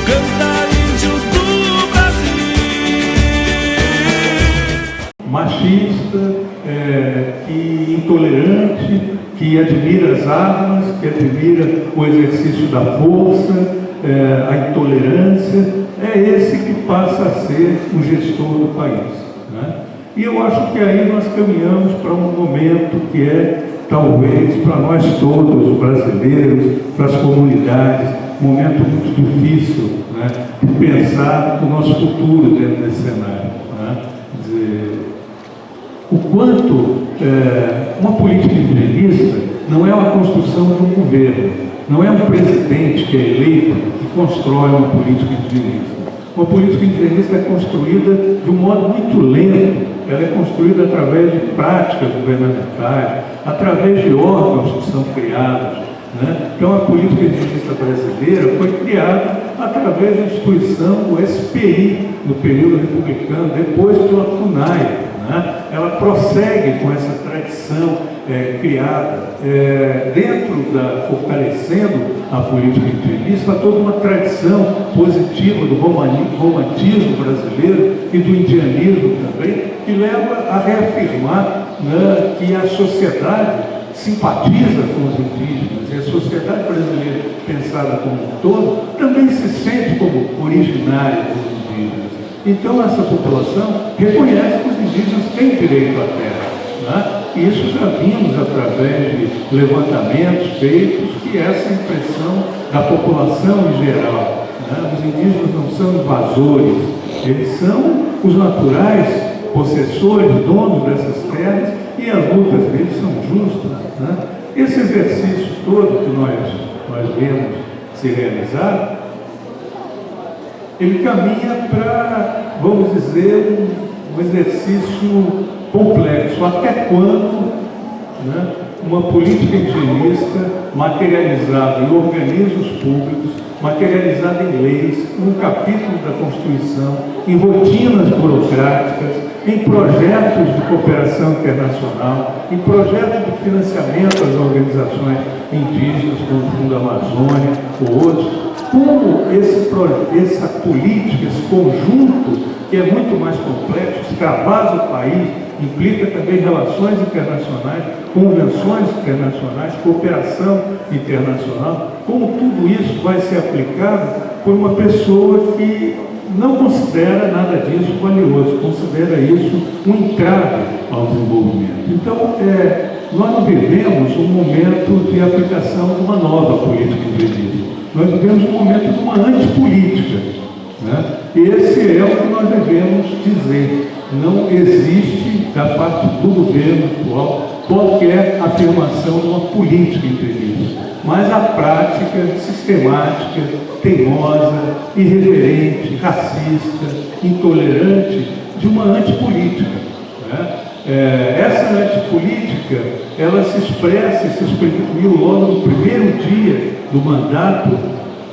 cantar índio do Brasil. Machista, que intolerante, que admira as armas, que admira o exercício da força, a intolerância, é esse que passa a ser o gestor do país, né? E eu acho que aí nós caminhamos para um momento que é, talvez, para nós todos, os brasileiros, para as comunidades, um momento muito difícil, né, de pensar o nosso futuro dentro desse cenário, né? Quer dizer, o quanto uma política indigenista não é uma construção de um governo, não é um presidente que é eleito que constrói uma política indigenista. Uma política indigenista é construída de um modo muito lento, ela é construída através de práticas governamentais, através de órgãos que são criados, né? Então a política indigenista brasileira foi criada através da instituição do SPI, no período republicano, depois pela FUNAI, né? Ela prossegue com essa tradição criada fortalecendo a política indigenista, toda uma tradição positiva do romantismo brasileiro e do indianismo também, que leva a reafirmar, né, que a sociedade simpatiza com os indígenas, e a sociedade brasileira, pensada como um todo, também se sente como originária dos indígenas. Então essa população reconhece que os indígenas têm direito à terra, né? Isso já vimos através de levantamentos feitos, que essa impressão da população em geral, né? Os indígenas não são invasores, eles são os naturais possessores, donos dessas terras, e as lutas deles são justas, né? Esse exercício todo que nós vemos se realizar, ele caminha para, vamos dizer, um exercício complexo. Até quando, né, uma política indigenista materializada em organismos públicos, materializada em leis, em um capítulo da Constituição, em rotinas burocráticas, em projetos de cooperação internacional, em projetos de financiamento às organizações indígenas, como o Fundo Amazônia ou outros, como essa política, esse conjunto, que é muito mais complexo, extravasa o país, implica também relações internacionais, convenções internacionais, cooperação internacional, como tudo isso vai ser aplicado por uma pessoa que não considera nada disso valioso, considera isso um entrave ao desenvolvimento. Então, nós não vivemos um momento de aplicação de uma nova política indigenista, nós vivemos um momento de uma antipolítica, né? Esse é o que nós devemos dizer. Não existe, da parte do governo atual, qualquer afirmação de uma política indigenista, mas a prática sistemática, teimosa, irreverente, racista, intolerante de uma antipolítica, né? Essa antipolítica, ela se expressa e se exprimiu logo no primeiro dia do mandato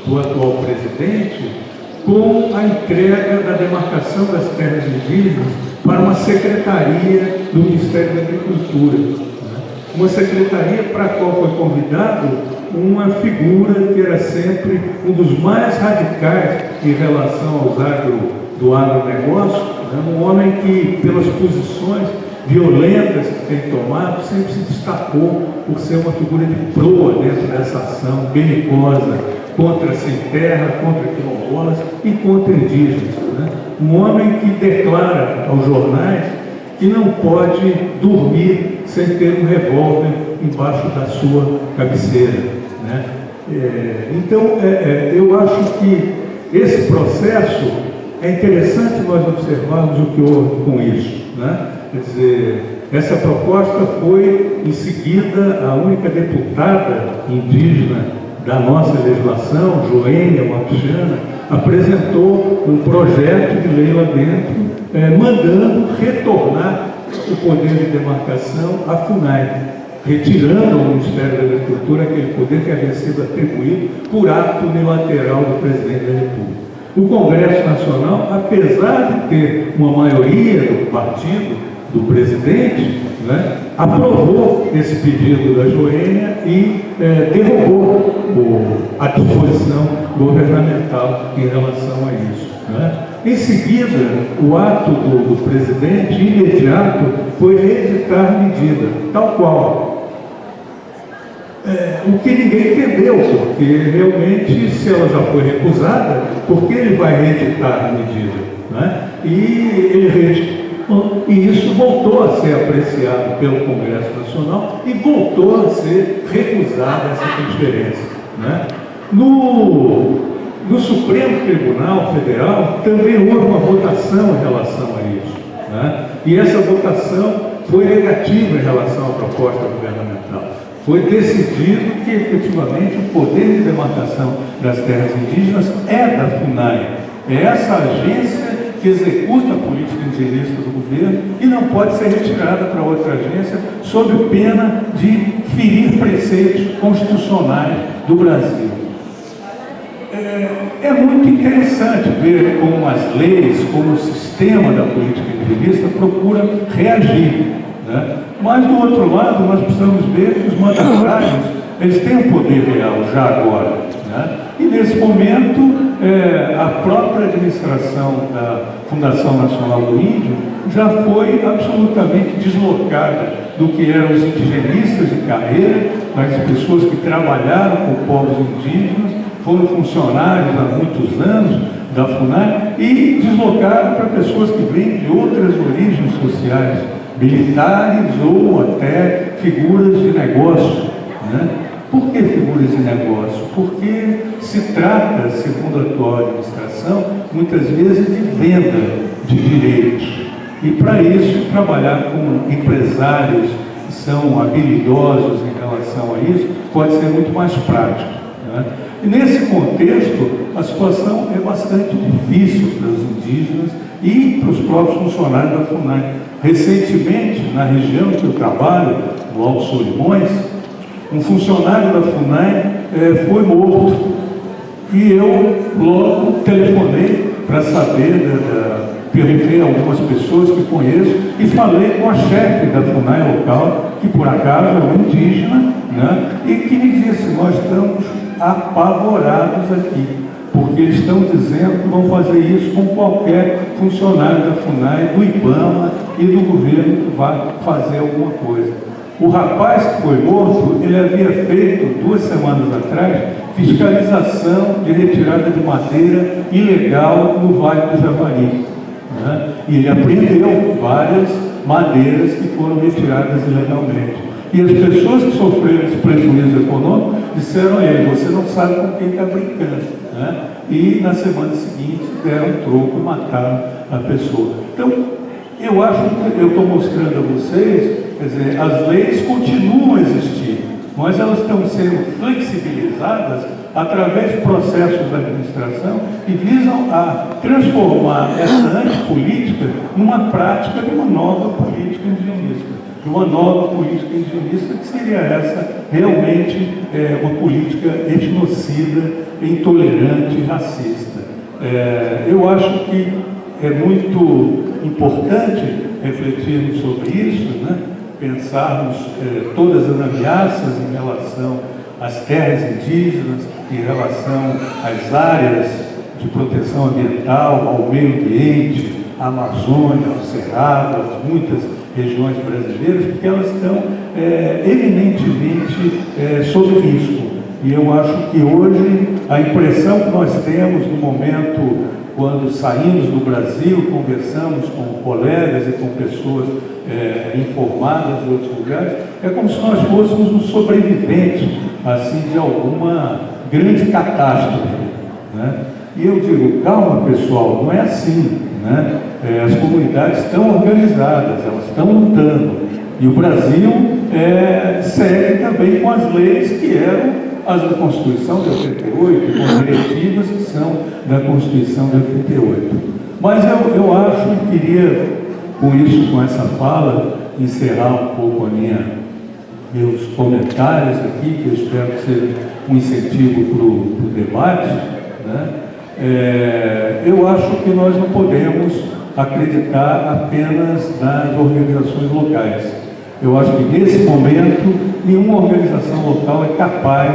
do atual presidente, com a entrega da demarcação das terras indígenas para uma secretaria do Ministério da Agricultura, né? Uma secretaria para a qual foi convidado uma figura que era sempre um dos mais radicais em relação do agronegócio, né? Um homem que, pelas posições violentas que tem tomado, sempre se destacou por ser uma figura de proa dentro dessa ação belicosa contra sem terra, contra quilombolas e contra indígenas, né? Um homem que declara aos jornais que não pode dormir sem ter um revólver embaixo da sua cabeceira, né? Então, eu acho que esse processo é interessante nós observarmos o que houve com isso, né? Quer dizer, essa proposta foi, em seguida, a única deputada indígena da nossa legislação, Joênia Wapichana, apresentou um projeto de lei lá dentro, mandando retornar o poder de demarcação à FUNAI, retirando ao Ministério da Agricultura aquele poder que havia sido atribuído por ato unilateral do presidente da República. O Congresso Nacional, apesar de ter uma maioria do partido do presidente, né, aprovou esse pedido da Joênia e derrubou a disposição governamental em relação a isso, né? Em seguida, o ato do presidente imediato foi reeditar a medida, tal qual. O que ninguém entendeu, porque realmente, se ela já foi recusada, por que ele vai reeditar a medida, né? E ele reeditou, e isso voltou a ser apreciado pelo Congresso Nacional e voltou a ser recusada essa transferência, né? No Supremo Tribunal Federal também houve uma votação em relação a isso, né? E essa votação foi negativa em relação à proposta governamental. Foi decidido que, efetivamente, o poder de demarcação das terras indígenas é da FUNAI. É essa agência que executa a política indigenista do governo e não pode ser retirada para outra agência sob pena de ferir preceitos constitucionais do Brasil. É muito interessante ver como as leis, como o sistema da política indigenista procura reagir, né? Mas, do outro lado, nós precisamos ver que os mandatários, eles têm um poder real já agora, né? E, nesse momento, a própria administração da Fundação Nacional do Índio já foi absolutamente deslocada do que eram os indigenistas de carreira, as pessoas que trabalharam com povos indígenas, foram funcionários há muitos anos da FUNAI e deslocaram para pessoas que vêm de outras origens sociais, militares ou até figuras de negócio, né? Por que figuras de negócio? Porque se trata, segundo a atual administração, muitas vezes de venda de direitos. E para isso, trabalhar com empresários que são habilidosos em relação a isso pode ser muito mais prático, né? E nesse contexto, a situação é bastante difícil para os indígenas e para os próprios funcionários da FUNAI. Recentemente, na região que eu trabalho, no Alto Solimões, um funcionário da FUNAI foi morto. E eu logo telefonei para saber, perguntei a algumas pessoas que conheço e falei com a chefe da FUNAI local, que por acaso é uma indígena, né? E que me disse: nós estamos apavorados aqui, porque eles estão dizendo que vão fazer isso com qualquer funcionário da FUNAI, do IBAMA e do governo que vai fazer alguma coisa. O rapaz que foi morto, ele havia feito 2 semanas atrás fiscalização de retirada de madeira ilegal no Vale do Javari, né? E ele apreendeu várias madeiras que foram retiradas ilegalmente. E as pessoas que sofreram esse prejuízo econômico disseram a ele: você não sabe com quem está brincando, né? E na semana seguinte deram um troco e mataram a pessoa. Então, eu acho que eu estou mostrando a vocês, quer dizer, as leis continuam a existir, mas elas estão sendo flexibilizadas através de processos da administração que visam a transformar essa antipolítica numa prática de uma nova política indigenista. De uma nova política indigenista, que seria essa realmente uma política etnocida, intolerante e racista. Eu acho que é muito importante refletirmos sobre isso, né? Pensarmos todas as ameaças em relação às terras indígenas, em relação às áreas de proteção ambiental, ao meio ambiente, à Amazônia, ao Cerrado, às muitas regiões brasileiras, porque elas estão eminentemente sob risco. E eu acho que hoje a impressão que nós temos no momento, quando saímos do Brasil, conversamos com colegas e com pessoas informadas de outros lugares, é como se nós fôssemos um sobrevivente assim, de alguma grande catástrofe, né? E eu digo: calma, pessoal, não é assim, né? As comunidades estão organizadas, elas estão lutando. E o Brasil segue também com as leis que eram as da Constituição de 88, com as diretivas que são da Constituição de 88. Mas eu acho que queria, com isso, com essa fala, encerrar um pouco meus comentários aqui, que eu espero que seja um incentivo para o debate, né? Eu acho que nós não podemos acreditar apenas nas organizações locais. Eu acho que nesse momento nenhuma organização local é capaz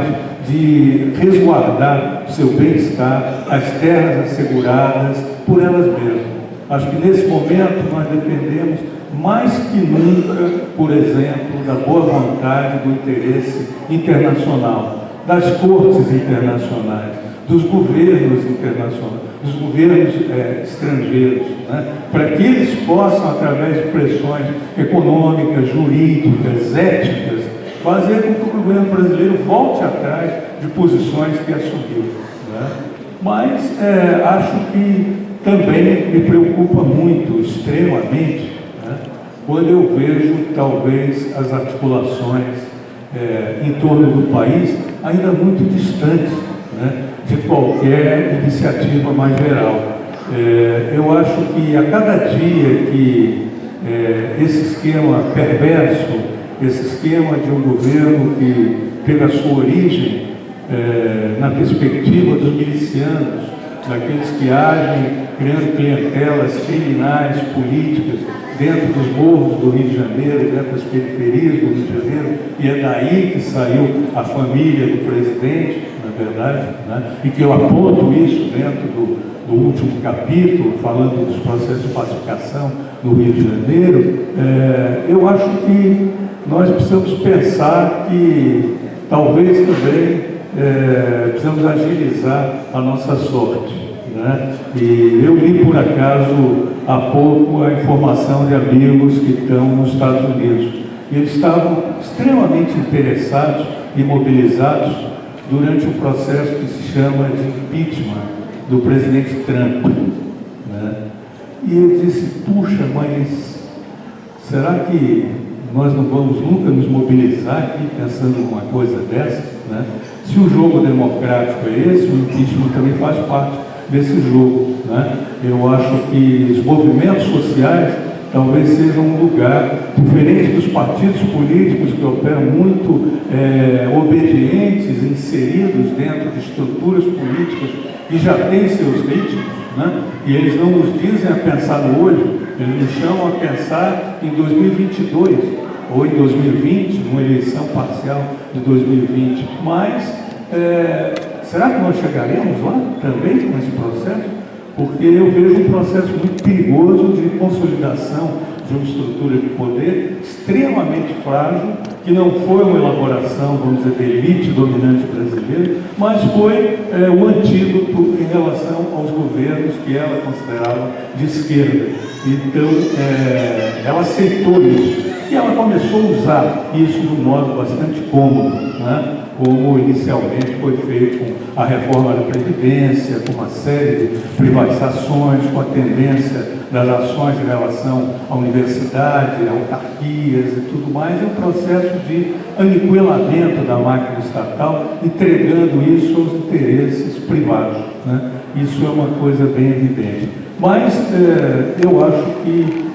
de resguardar o seu bem-estar, as terras asseguradas por elas mesmas. Acho que nesse momento nós dependemos mais que nunca, por exemplo, da boa vontade, do interesse internacional, das cortes internacionais, dos governos internacionais, dos governos estrangeiros, né? Para que eles possam, através de pressões econômicas, jurídicas, éticas, fazer com que o governo brasileiro volte atrás de posições que assumiu, né? Mas acho que também me preocupa muito, extremamente, né, quando eu vejo, talvez, as articulações em torno do país ainda muito distantes, né, de qualquer iniciativa mais geral. Eu acho que a cada dia que esse esquema perverso, esse esquema de um governo que teve a sua origem na perspectiva dos milicianos, daqueles que agem criando clientelas criminais, políticas, dentro dos morros do Rio de Janeiro, dentro das periferias do Rio de Janeiro, e é daí que saiu a família do presidente, na verdade, né? E que eu aponto isso dentro do último capítulo, falando dos processos de pacificação no Rio de Janeiro. Eu acho que nós precisamos pensar que talvez também precisamos agilizar a nossa sorte, né? E eu li por acaso há pouco a informação de amigos que estão nos Estados Unidos. E eles estavam extremamente interessados e mobilizados durante o processo que se chama de impeachment do presidente Trump, né? E eu disse, puxa, mas será que nós não vamos nunca nos mobilizar aqui pensando numa coisa dessa, né? Se o jogo democrático é esse, o impeachment também faz parte desse jogo, né? Eu acho que os movimentos sociais talvez sejam um lugar diferente dos partidos políticos que operam muito obedientes, inseridos dentro de estruturas políticas e já têm seus ritmos, né? E eles não nos dizem a pensar no hoje, eles nos chamam a pensar em 2022 ou em 2020, numa eleição parcial de 2020. Mas será que nós chegaremos lá também com esse processo? Porque eu vejo um processo muito perigoso de consolidação de uma estrutura de poder extremamente frágil, que não foi uma elaboração, vamos dizer, da elite dominante brasileira, mas foi o antídoto em relação aos governos que ela considerava de esquerda. Então, ela aceitou isso. E ela começou a usar isso de um modo bastante cômodo, né? Como inicialmente foi feito com a reforma da Previdência, com uma série de privatizações, com a tendência das ações em relação à universidade, autarquias e tudo mais, é um processo de aniquilamento da máquina estatal, entregando isso aos interesses privados, né? Isso é uma coisa bem evidente. Mas eu acho que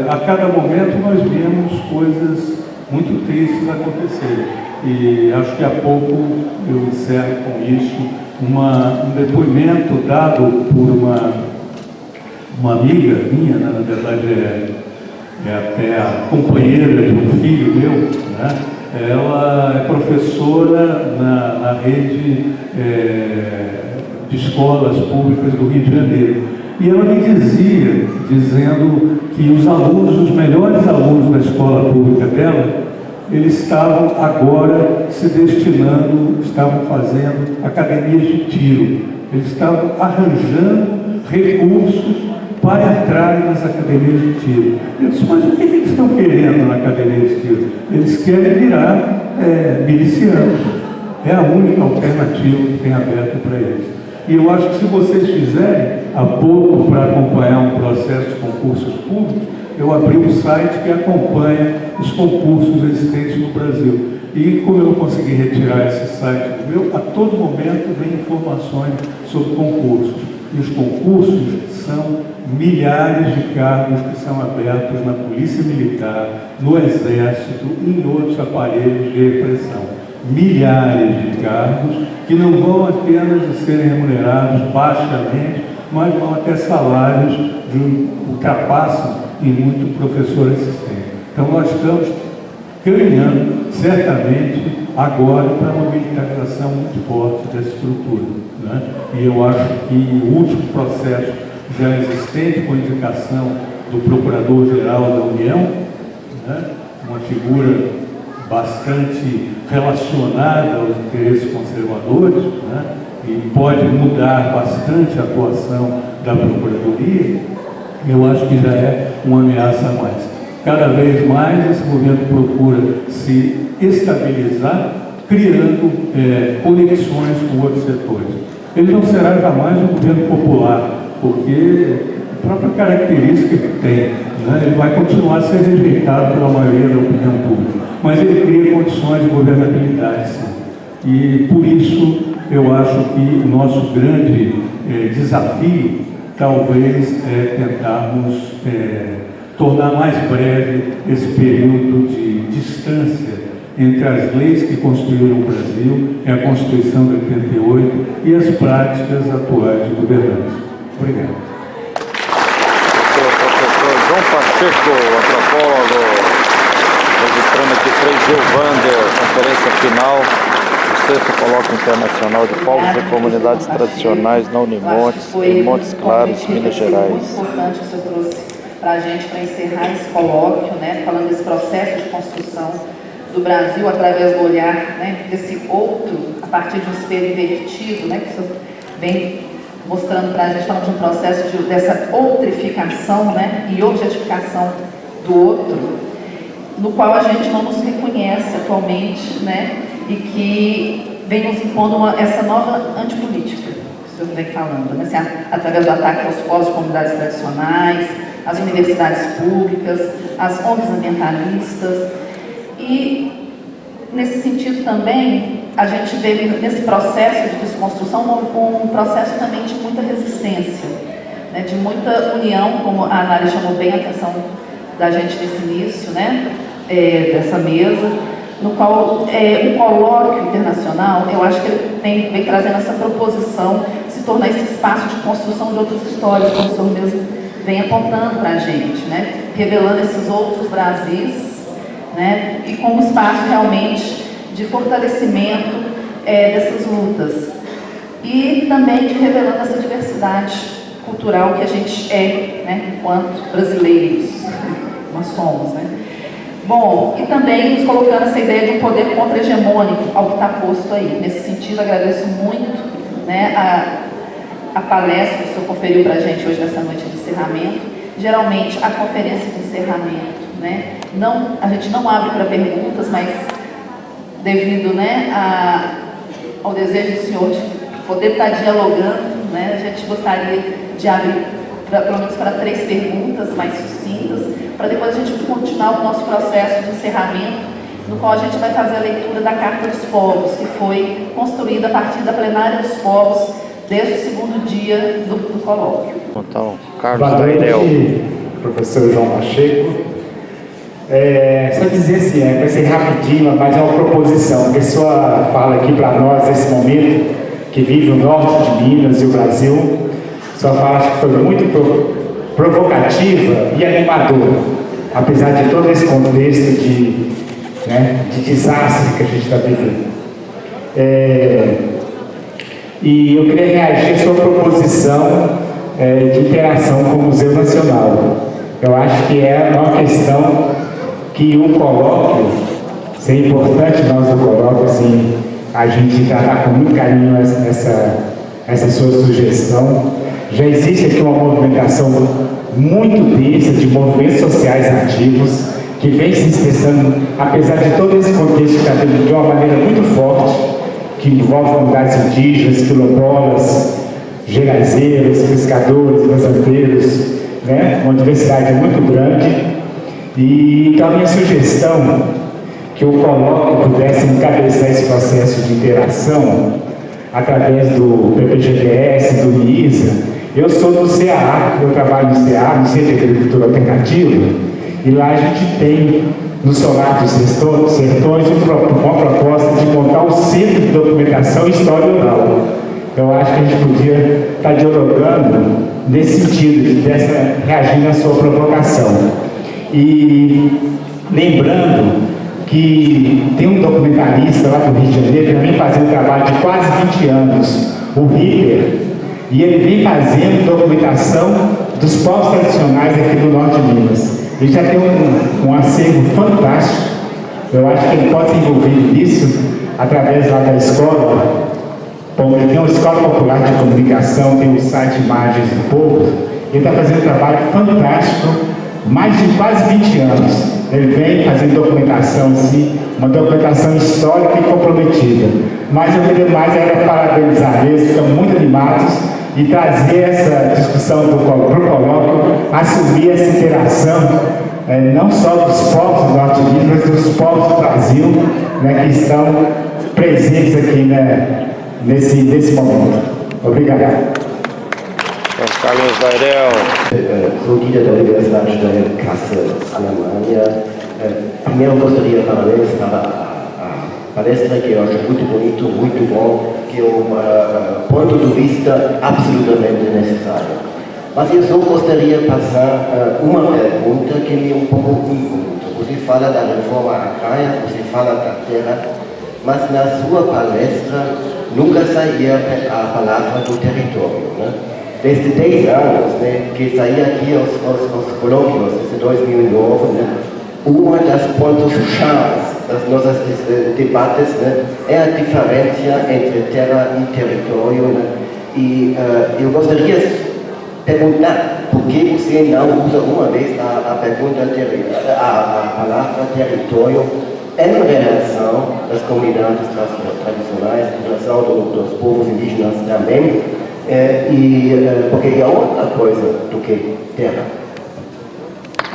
a cada momento nós vemos coisas muito tristes acontecerem. E acho que há pouco eu encerro com isso um depoimento dado por uma amiga minha, né? Na verdade é até a companheira de um filho meu, né? Ela é professora na rede de escolas públicas do Rio de Janeiro. E ela me dizia, dizendo que os alunos, os melhores alunos da escola pública dela, eles estavam agora se destinando, estavam fazendo academias de tiro. Eles estavam arranjando recursos para entrarem nas academias de tiro. Eu disse, mas o que eles estão querendo na academia de tiro? Eles querem virar milicianos. É a única alternativa que tem aberta para eles. E eu acho que se vocês fizerem, há pouco, para acompanhar um processo de concursos públicos, eu abri um site que acompanha os concursos existentes no Brasil. E como eu consegui retirar esse site do meu, a todo momento vem informações sobre concursos. E os concursos são milhares de cargos que são abertos na Polícia Militar, no Exército e em outros aparelhos de repressão. Milhares de cargos que não vão apenas de serem remunerados baixamente, mas vão até salários que ultrapassam em muito professor assistente. Então nós estamos caminhando certamente agora para uma militarização muito forte da estrutura, né? E eu acho que o último processo já existente, com indicação do Procurador-Geral da União, né? Uma figura bastante relacionada aos interesses conservadores, né? E pode mudar bastante a atuação da Procuradoria, eu acho que já é uma ameaça a mais. Cada vez mais esse governo procura se estabilizar, criando conexões com outros setores. Ele não será jamais um governo popular, porque a própria característica que tem, né? Ele vai continuar a ser rejeitado pela maioria da opinião pública, mas ele cria condições de governabilidade, sim. E por isso eu acho que o nosso grande desafio talvez é tentarmos tornar mais breve esse período de distância entre as leis que construíram o Brasil, a Constituição de 88 e as práticas atuais de governança. Obrigado. Professor João Pacheco, antropólogo, registrando aqui 3G Wander, conferência final do 6º Colóquio Internacional de Povos e Comunidades Tradicionais na Unimontes, em Montes Claros, Minas Gerais. Muito importante que o senhor trouxe para a gente, para encerrar esse colóquio, né, falando desse processo de construção do Brasil através do olhar, né, desse outro, a partir de um espelho invertido, né, que o senhor vem mostrando para a gente, falando de um processo dessa outrificação, né, e objetificação do outro, no qual a gente não nos reconhece atualmente, né, e que vem nos impondo essa nova antipolítica, que o senhor vem falando, né, assim, através do ataque aos povos e comunidades tradicionais, às universidades públicas, às ONGs ambientalistas. E, nesse sentido também, a gente vê nesse processo de desconstrução um processo também de muita resistência, né, de muita união, como a Anália chamou bem a atenção da gente nesse início, né, dessa mesa, no qual o colóquio internacional, eu acho que ele vem trazendo essa proposição de se tornar esse espaço de construção de outras histórias, como o senhor mesmo vem apontando para a gente, né, revelando esses outros Brasis, né, e como espaço realmente de fortalecimento dessas lutas. E também de revelando essa diversidade cultural que a gente né, enquanto brasileiros, nós somos, né. Bom, e também nos colocando essa ideia de um poder contra-hegemônico ao que está posto aí. Nesse sentido, agradeço muito, né, a palestra que o senhor conferiu para a gente hoje nessa noite de encerramento. Geralmente, a conferência de encerramento, né, a gente não abre para perguntas, mas devido, né, ao desejo do senhor de poder estar dialogando, né, a gente gostaria de abrir pelo menos para 3 perguntas mais sucintas, para depois a gente continuar o nosso processo de encerramento, no qual a gente vai fazer a leitura da Carta dos Povos, que foi construída a partir da Plenária dos Povos, desde o 2º dia do colóquio. Então, Carlos Boa Daniel. noite, professor João Pacheco. Só dizer assim, vai ser rapidinho, mas é uma proposição. A pessoa fala aqui para nós, nesse momento, que vive o norte de Minas e o Brasil, só fala que foi muito provocativa e animadora, apesar de todo esse contexto de desastre que a gente está vivendo. E eu queria reagir à sua proposição de interação com o Museu Nacional. Eu acho que é uma questão que o colóquio, seria importante nós do colóquio, assim, a gente tratar com muito carinho essa sua sugestão. Já existe aqui uma movimentação muito densa de movimentos sociais ativos, que vem se expressando, apesar de todo esse contexto que está tendo de uma maneira muito forte, que envolve comunidades indígenas, quilombolas, gerazeiros, pescadores, fazendeiros, né? Uma diversidade muito grande. E então a minha sugestão que o colóquio pudesse encabeçar esse processo de interação através do PPGDS, do IISA. Eu sou do CAA, eu trabalho no CAA, no Centro de Agricultura Alternativa, e lá a gente tem, no Solar dos Sertões, uma proposta de montar o Centro de Documentação e História Oral. Eu acho que a gente podia estar dialogando nesse sentido, reagindo à sua provocação. E lembrando que tem um documentarista lá do Rio de Janeiro que vem fazendo um trabalho de quase 20 anos, o Ripper, e ele vem fazendo documentação dos povos tradicionais aqui do norte de Minas. Ele já tem um acervo fantástico. Eu acho que ele pode se envolver nisso através lá da escola. Bom, ele tem uma escola popular de comunicação, tem o site Imagens do Povo. Ele está fazendo um trabalho fantástico, mais de quase 20 anos. Ele vem fazendo documentação, assim, uma documentação histórica e comprometida. Mas eu queria mais era parabenizar eles, estão muito animados, e trazer essa discussão para o colóquio, assumir essa interação, não só dos povos do Norte de Minas, mas dos povos do Brasil, né, que estão presentes aqui, né, nesse momento. Obrigado. Carlos Vairel. Sou guia da Universidade de Kassel, Alemanha. Primeiro gostaria de parabenizar a palestra, que eu acho muito bonito, muito bom, que é um ponto de vista absolutamente necessário. Mas eu só gostaria de passar uma pergunta que me é um pouco incomoda. Você fala da reforma agrária, você fala da terra, mas na sua palestra nunca saía a palavra do território, né? Desde 10 anos, né, que saía aqui os colóquios, desde 2009, né, uma das pontos-chave das nossas debates, né, é a diferença entre terra e território. Né, e eu gostaria de perguntar por que você não usa uma vez a palavra território em relação às comunidades tradicionais, em relação dos povos indígenas também, porque é outra coisa do que terra.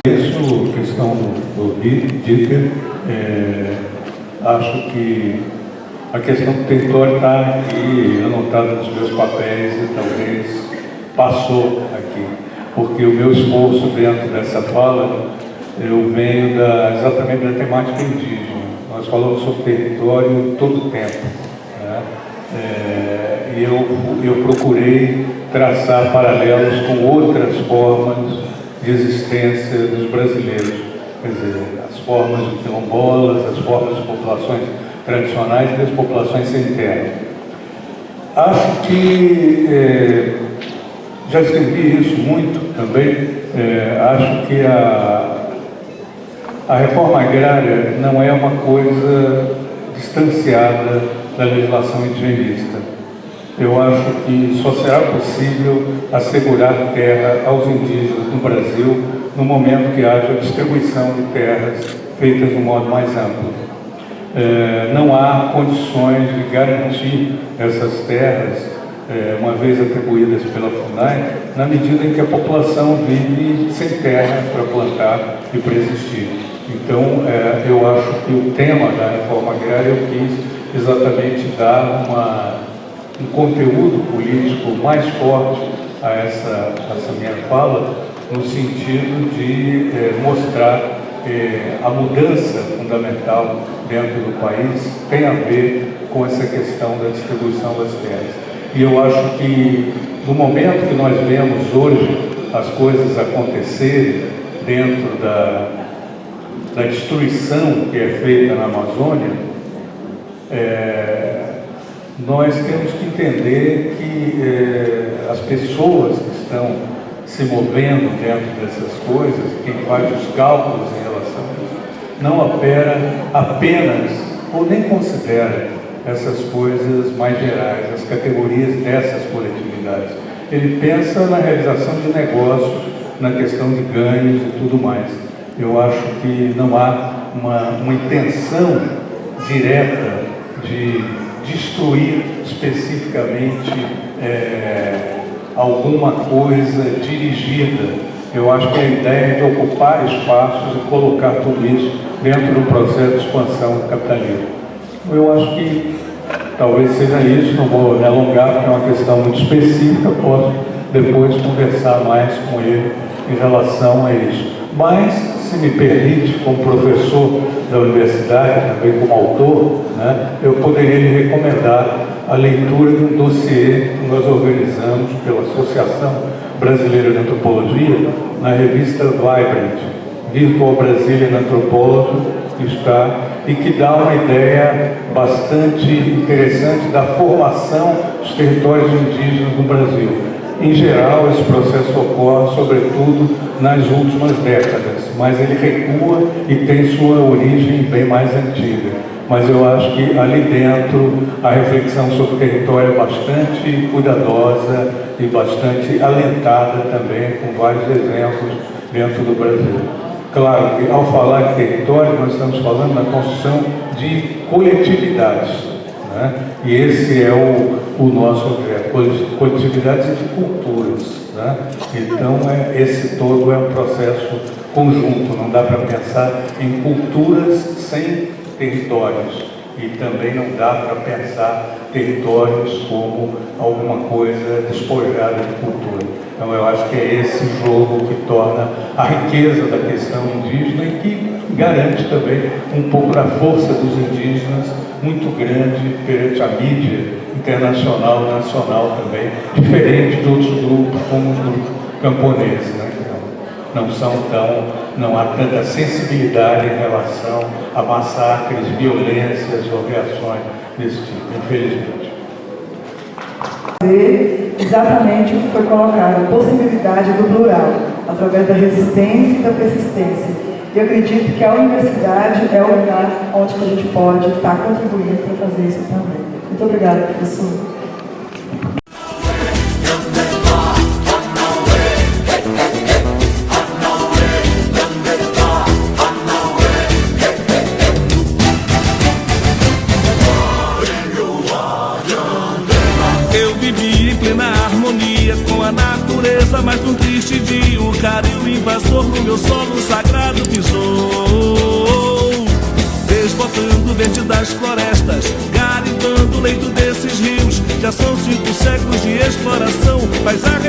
Isso, questão do Dieter, acho que a questão do território está aqui anotada nos meus papéis e talvez passou aqui, porque o meu esforço dentro dessa fala, eu venho exatamente da temática indígena. Nós falamos sobre território todo o tempo, né? E eu procurei traçar paralelos com outras formas de existência dos brasileiros, quer dizer, as formas de quilombolas, as formas de populações tradicionais e das populações sem terra. Acho que já escrevi isso muito também. Acho que a reforma agrária não é uma coisa distanciada da legislação indigenista. Eu acho que só será possível assegurar terra aos indígenas no Brasil no momento que haja distribuição de terras feitas de um modo mais amplo. Não há condições de garantir essas terras, uma vez atribuídas pela FUNAI, na medida em que a população vive sem terra para plantar e para existir. Então, eu acho que o tema da reforma agrária eu quis exatamente dar um conteúdo político mais forte a essa minha fala, no sentido de mostrar a mudança fundamental dentro do país tem a ver com essa questão da distribuição das terras. E eu acho que no momento que nós vemos hoje as coisas acontecerem dentro da destruição que é feita na Amazônia, nós temos que entender que as pessoas que estão se movendo dentro dessas coisas, quem faz os cálculos em relação a isso, não opera apenas ou nem considera essas coisas mais gerais, as categorias dessas coletividades. Ele pensa na realização de negócios, na questão de ganhos e tudo mais. Eu acho que não há uma intenção direta de destruir especificamente alguma coisa dirigida. Eu acho que a ideia é de ocupar espaços e colocar tudo isso dentro do processo de expansão do capitalismo. Eu acho que talvez seja isso, não vou me alongar, porque é uma questão muito específica, posso depois conversar mais com ele em relação a isso. Mas, se me permite, como professor da universidade, também como autor, né, eu poderia lhe recomendar a leitura de um dossiê que nós organizamos pela Associação Brasileira de Antropologia, na revista Vibrant, Virtual Brazilian Anthropology, que está e que dá uma ideia bastante interessante da formação dos territórios indígenas no Brasil. Em geral, esse processo ocorre, sobretudo, nas últimas décadas, mas ele recua e tem sua origem bem mais antiga. Mas eu acho que ali dentro a reflexão sobre o território é bastante cuidadosa e bastante alentada também, com vários exemplos dentro do Brasil. Claro que ao falar de território, nós estamos falando da construção de coletividades, né? E esse é o nosso objeto, coletividades e de culturas, né? Então, esse todo é um processo conjunto, não dá para pensar em culturas sem territórios. E também não dá para pensar territórios como alguma coisa despojada de cultura. Então eu acho que é esse jogo que torna a riqueza da questão indígena e que garante também um pouco da força dos indígenas, muito grande perante a mídia internacional e nacional também, diferente de outros grupos, como os grupos camponeses, né? Não há tanta sensibilidade em relação a massacres, violências ou reações desse tipo, infelizmente. Exatamente o que foi colocado, a possibilidade do plural, através da resistência e da persistência. E eu acredito que a universidade é o lugar onde a gente pode estar contribuindo para fazer isso também. Muito obrigada, professor. Mas num triste dia o caril invasor no meu solo sagrado pisou, desbotando verde das florestas, garimpando o leito desses rios. Já são 5 séculos de exploração, paisagem